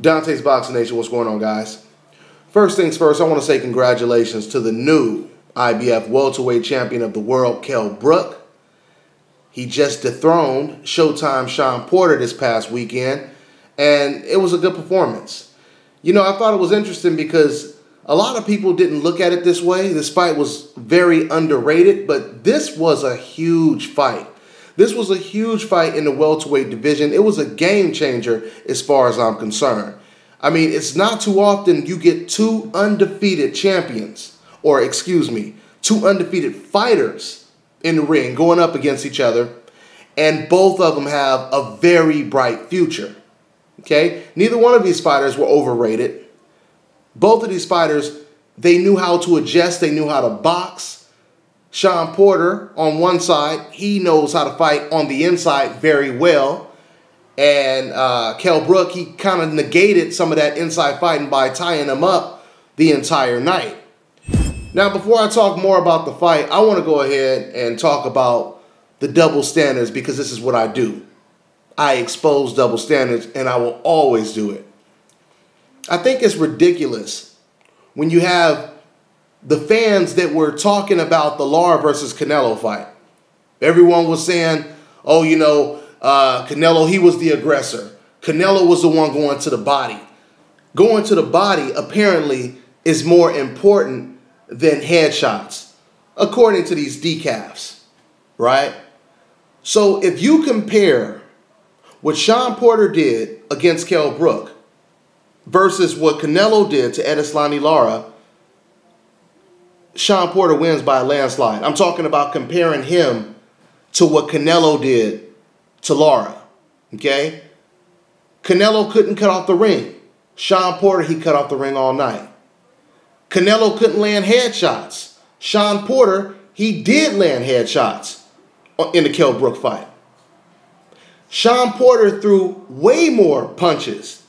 Dontaesboxingnation, what's going on, guys? First things first, I want to say congratulations to the new IBF welterweight champion of the world, Kell Brook. He just dethroned Showtime Shawn Porter this past weekend, and it was a good performance. You know, I thought it was interesting because a lot of people didn't look at it this way. This fight was very underrated, but this was a huge fight. This was a huge fight in the welterweight division. It was a game changer as far as I'm concerned. I mean, it's not too often you get two undefeated champions, or excuse me, two undefeated fighters in the ring going up against each other, and both of them have a very bright future. Okay? Neither one of these fighters were overrated. Both of these fighters, they knew how to adjust. They knew how to box. Shawn Porter, on one side, he knows how to fight on the inside very well. And Kell Brook, he kind of negated some of that inside fighting by tying him up the entire night. Now, before I talk more about the fight, I want to go ahead and talk about the double standards, because this is what I do. I expose double standards, and I will always do it. I think it's ridiculous when you have the fans that were talking about the Lara versus Canelo fight. Everyone was saying, oh, you know, Canelo, he was the aggressor. Canelo was the one going to the body. Going to the body apparently is more important than headshots, according to these decafs, right? So if you compare what Shawn Porter did against Kell Brook versus what Canelo did to Edeslani Lara, Shawn Porter wins by a landslide. I'm talking about comparing him to what Canelo did to Lara, okay? Canelo couldn't cut off the ring. Shawn Porter, he cut off the ring all night. Canelo couldn't land headshots. Shawn Porter, he did land headshots in the Kell Brook fight. Shawn Porter threw way more punches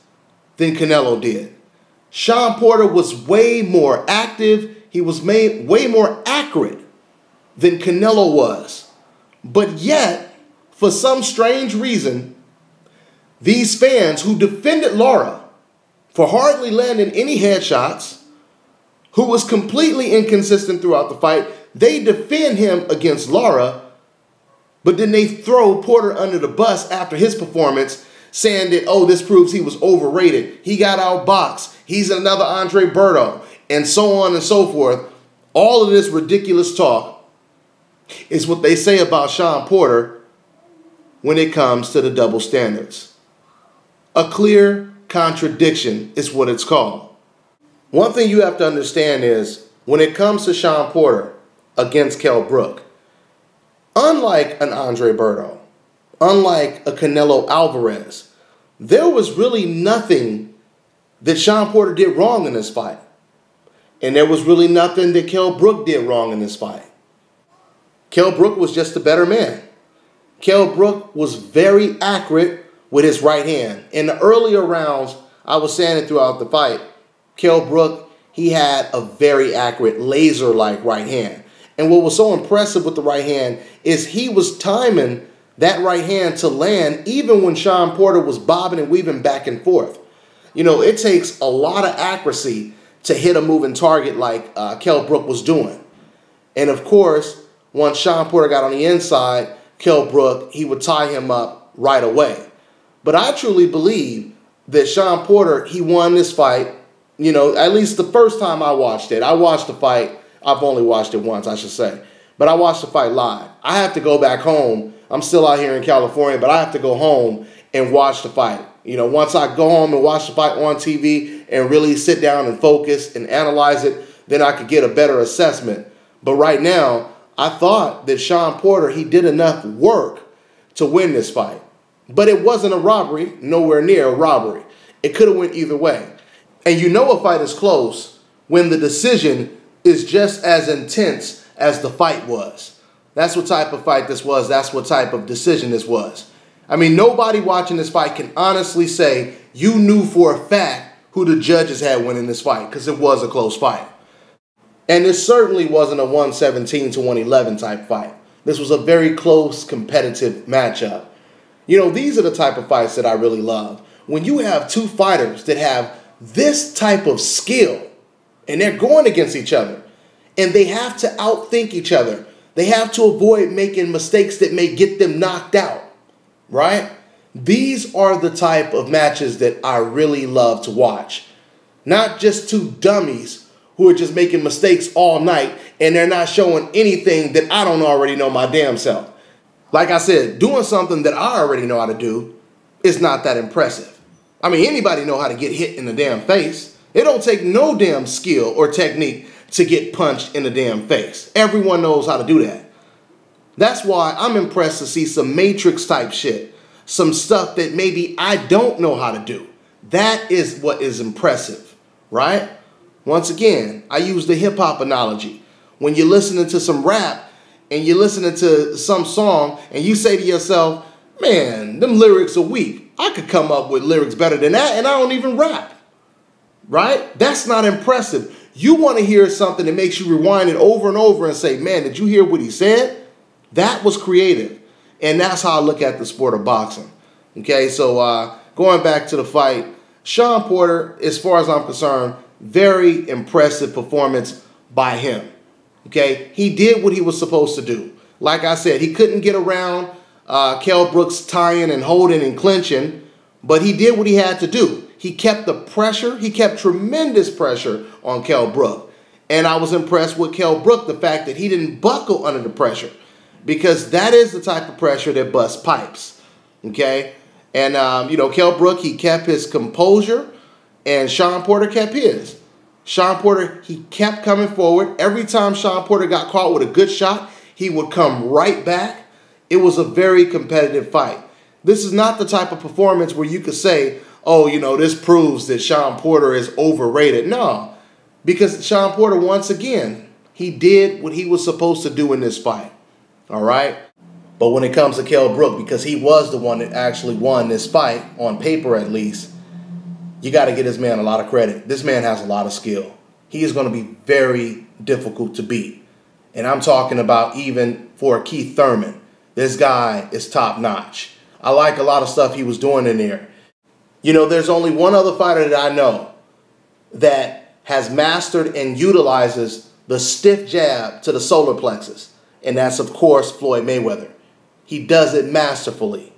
than Canelo did. Shawn Porter was way more active. He was way more accurate than Canelo was. But yet, for some strange reason, these fans who defended Lara for hardly landing any headshots, who was completely inconsistent throughout the fight, they defend him against Lara, but then they throw Porter under the bus after his performance, saying that, oh, this proves he was overrated. He got outboxed. He's another Andre Berto, and so on and so forth. All of this ridiculous talk is what they say about Shawn Porter when it comes to the double standards. A clear contradiction is what it's called. One thing you have to understand is when it comes to Shawn Porter against Kell Brook, unlike an Andre Berto, unlike a Canelo Alvarez, there was really nothing that Shawn Porter did wrong in this fight. And there was really nothing that Kell Brook did wrong in this fight. Kell Brook was just a better man. Kell Brook was very accurate with his right hand. In the earlier rounds, I was saying it throughout the fight, Kell Brook, he had a very accurate laser-like right hand. And what was so impressive with the right hand is he was timing that right hand to land even when Shawn Porter was bobbing and weaving back and forth. You know, it takes a lot of accuracy to hit a moving target like Kell Brook was doing. And of course, once Shawn Porter got on the inside, Kell Brook, he would tie him up right away. But I truly believe that Shawn Porter, he won this fight, you know, at least the first time I watched it. I watched the fight. I've only watched it once, I should say. But I watched the fight live. I have to go back home. I'm still out here in California, but I have to go home and watch the fight. You know, once I go home and watch the fight on TV and really sit down and focus and analyze it, then I could get a better assessment. But right now, I thought that Shawn Porter, he did enough work to win this fight. But it wasn't a robbery, nowhere near a robbery. It could have went either way. And you know a fight is close when the decision is just as intense as the fight was. That's what type of fight this was. That's what type of decision this was. I mean, nobody watching this fight can honestly say you knew for a fact who the judges had winning this fight, because it was a close fight. And this certainly wasn't a 117 to 111 type fight. This was a very close, competitive matchup. You know, these are the type of fights that I really love. when you have two fighters that have this type of skill and they're going against each other and they have to outthink each other, they have to avoid making mistakes that may get them knocked out, right? These are the type of matches that I really love to watch. Not just two dummies who are just making mistakes all night and they're not showing anything that I don't already know my damn self. Like I said, doing something that I already know how to do is not that impressive. I mean, anybody know how to get hit in the damn face. It don't take no damn skill or technique to get punched in the damn face. Everyone knows how to do that. That's why I'm impressed to see some Matrix type shit. Some stuff that maybe I don't know how to do. That is what is impressive, right? Once again, I use the hip hop analogy. When you're listening to some rap and you're listening to some song and you say to yourself, man, them lyrics are weak. I could come up with lyrics better than that and I don't even rap, right? That's not impressive. You want to hear something that makes you rewind it over and over and say, man, did you hear what he said? That was creative. And that's how I look at the sport of boxing. Okay, so going back to the fight, Shawn Porter, as far as I'm concerned, very impressive performance by him. Okay, he did what he was supposed to do. Like I said, he couldn't get around Kell Brook's tying and holding and clinching, but he did what he had to do. He kept the pressure. He kept tremendous pressure on Kell Brook. And I was impressed with Kell Brook, the fact that he didn't buckle under the pressure. Because that is the type of pressure that busts pipes, okay? And, you know, Kell Brook, he kept his composure, and Shawn Porter kept his. Shawn Porter, he kept coming forward. Every time Shawn Porter got caught with a good shot, he would come right back. It was a very competitive fight. This is not the type of performance where you could say, oh, you know, this proves that Shawn Porter is overrated. No, because Shawn Porter, once again, he did what he was supposed to do in this fight. All right. But when it comes to Kell Brook, because he was the one that actually won this fight, on paper at least, you got to give this man a lot of credit. This man has a lot of skill. He is going to be very difficult to beat. And I'm talking about even for Keith Thurman. This guy is top notch. I like a lot of stuff he was doing in there. You know, there's only one other fighter that I know that has mastered and utilizes the stiff jab to the solar plexus. And that's, of course, Floyd Mayweather. He does it masterfully.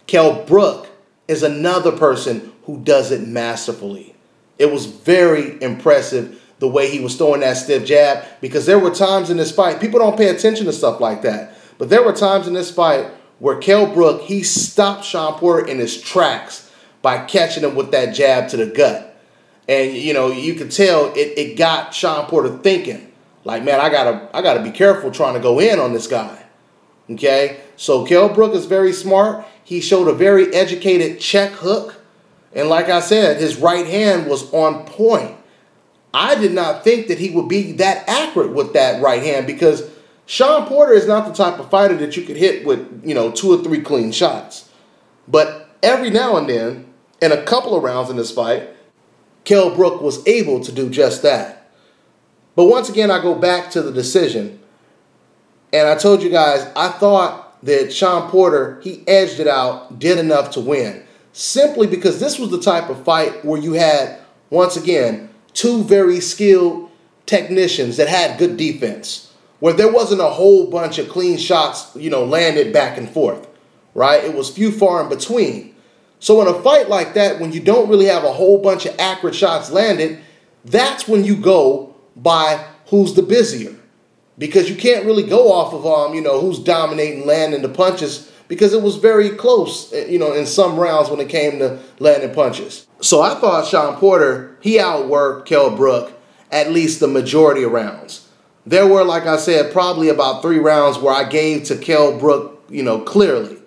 Kell Brook is another person who does it masterfully. It was very impressive the way he was throwing that stiff jab, because there were times in this fight, people don't pay attention to stuff like that, but there were times in this fight where Kell Brook, he stopped Shawn Porter in his tracks by catching him with that jab to the gut. And, you know, you could tell it got Shawn Porter thinking. Like, man, I gotta be careful trying to go in on this guy. Okay? So Kell Brook is very smart. He showed a very educated check hook. And like I said, his right hand was on point. I did not think that he would be that accurate with that right hand, because Shawn Porter is not the type of fighter that you could hit with, you know, 2 or 3 clean shots. But every now and then, in a couple of rounds in this fight, Kell Brook was able to do just that. But once again, I go back to the decision. And I told you guys, I thought that Shawn Porter, he edged it out, did enough to win. Simply because this was the type of fight where you had, once again, 2 very skilled technicians that had good defense. Where there wasn't a whole bunch of clean shots, you know, landed back and forth. Right? It was few far in between. So in a fight like that, when you don't really have a whole bunch of accurate shots landed, that's when you go by who's the busier, because you can't really go off of you know, who's dominating, landing the punches, because it was very close, you know, in some rounds when it came to landing punches. So I thought Shawn Porter, he outworked Kell Brook at least the majority of rounds. There were, like I said, probably about 3 rounds where I gave to Kell Brook, you know, clearly.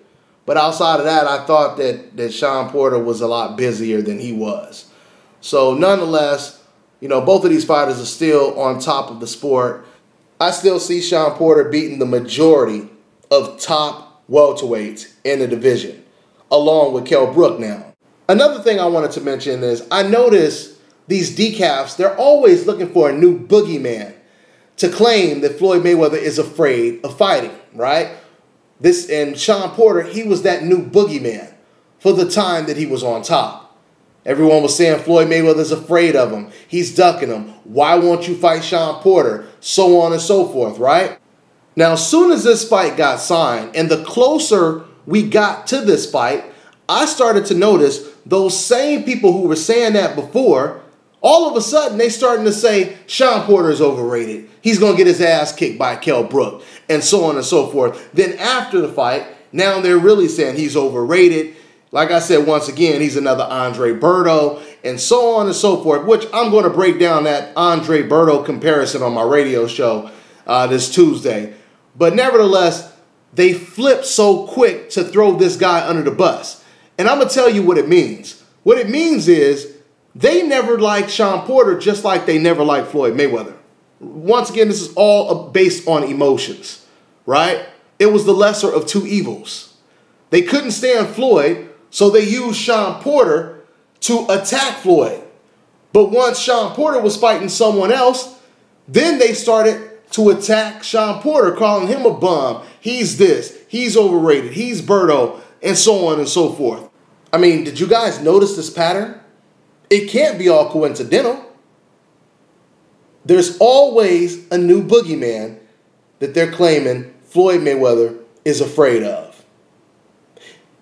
But outside of that, I thought that Shawn Porter was a lot busier than he was. So nonetheless, you know, both of these fighters are still on top of the sport. I still see Shawn Porter beating the majority of top welterweights in the division, along with Kell Brook now. Another thing I wanted to mention is I noticed these decafs, they're always looking for a new boogeyman to claim that Floyd Mayweather is afraid of fighting, right? And Shawn Porter, he was that new boogeyman. for the time that he was on top. Everyone was saying Floyd Mayweather's afraid of him. He's ducking him. Why won't you fight Shawn Porter? So on and so forth, right? Now, as soon as this fight got signed and the closer we got to this fight, I started to notice those same people who were saying that before, all of a sudden they starting to say Shawn Porter is overrated. He's going to get his ass kicked by Kell Brook and so on and so forth. Then after the fight, now they're really saying he's overrated. Like I said, once again, he's another Andre Berto and so on and so forth, which I'm going to break down that Andre Berto comparison on my radio show this Tuesday. But nevertheless, they flipped so quick to throw this guy under the bus. And I'm going to tell you what it means. What it means is they never liked Shawn Porter just like they never liked Floyd Mayweather. Once again, this is all based on emotions, right? It was the lesser of two evils. They couldn't stand Floyd, so they used Shawn Porter to attack Floyd. But once Shawn Porter was fighting someone else, then they started to attack Shawn Porter, calling him a bum. He's this, he's overrated, he's Berto, and so on and so forth. I mean, did you guys notice this pattern? It can't be all coincidental. There's always a new boogeyman that they're claiming Floyd Mayweather is afraid of.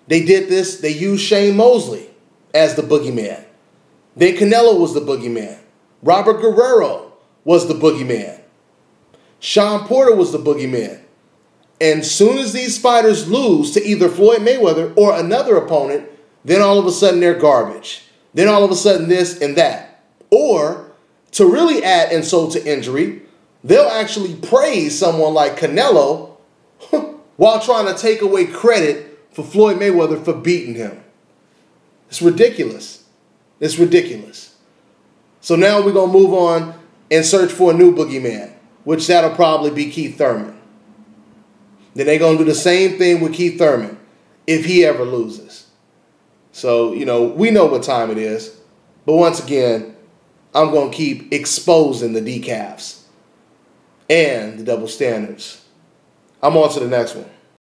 They did this, they used Shane Mosley as the boogeyman. Then Canelo was the boogeyman. Robert Guerrero was the boogeyman. Shawn Porter was the boogeyman. And soon as these fighters lose to either Floyd Mayweather or another opponent, then all of a sudden they're garbage. Then all of a sudden this and that. Or, to really add insult to injury, they'll actually praise someone like Canelo while trying to take away credit for Floyd Mayweather for beating him. It's ridiculous. It's ridiculous. So now we're going to move on and search for a new boogeyman, which that'll probably be Keith Thurman. Then they're going to do the same thing with Keith Thurman if he ever loses. So, you know, we know what time it is. But once again, I'm going to keep exposing the decafs and the double standards. I'm on to the next one.